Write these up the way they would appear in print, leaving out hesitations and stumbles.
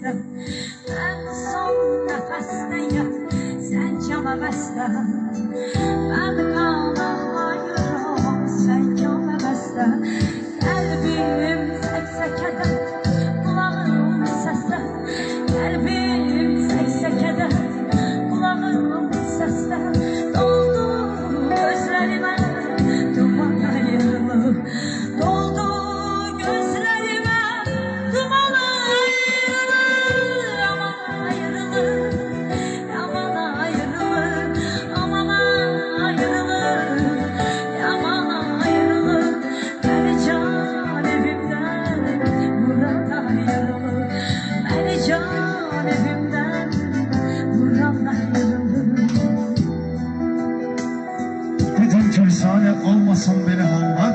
bəstə. Mən son nəfəsdəyəm, sən cana bəstə. Mən qana hayıram, sən cana bəstə. Qəlbim səksəkədə, qulağım səsdə. Qəlbim səksəkədə, qulağım səsdə. Doldu gözlərimə duman ayrılıq. Doldu gözlərimə duman ayrılıq. Aman ayrılıq, yaman ayrılıq. Aman ayrılıq, yaman ayrılıq. Məni can evimdən vuran ayrılıq. Məni can evimdən vuran ayrılıq. Dedim Gülsane olmasın beni hallar.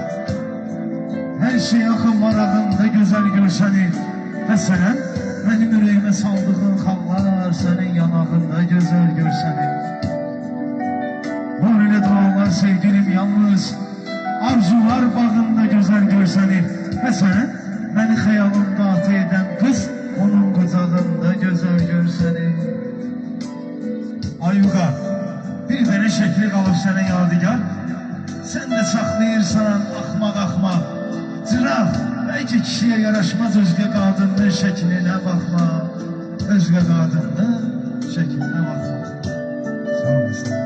Her şey akın marağında güzel görseni. Ve senin benim yüreğime saldığın hallar, senin yanağında güzel görseni. Böyle dualar sevgilim yalnız, arzular bağında güzel görseni. Ve senin beni hayalımda atı eden kız, onun kucağında güzel görseni. Ayuqa, bir dənə şəkli qalıb sənə yadigar. Sən də saxlayırsan axmaq-axmaq. Cıraq, bəlkə kişiyə yaraşmaz özgə qadının şəklinə baxma. Özgə qadının şəklinə baxma. Sağ olasın.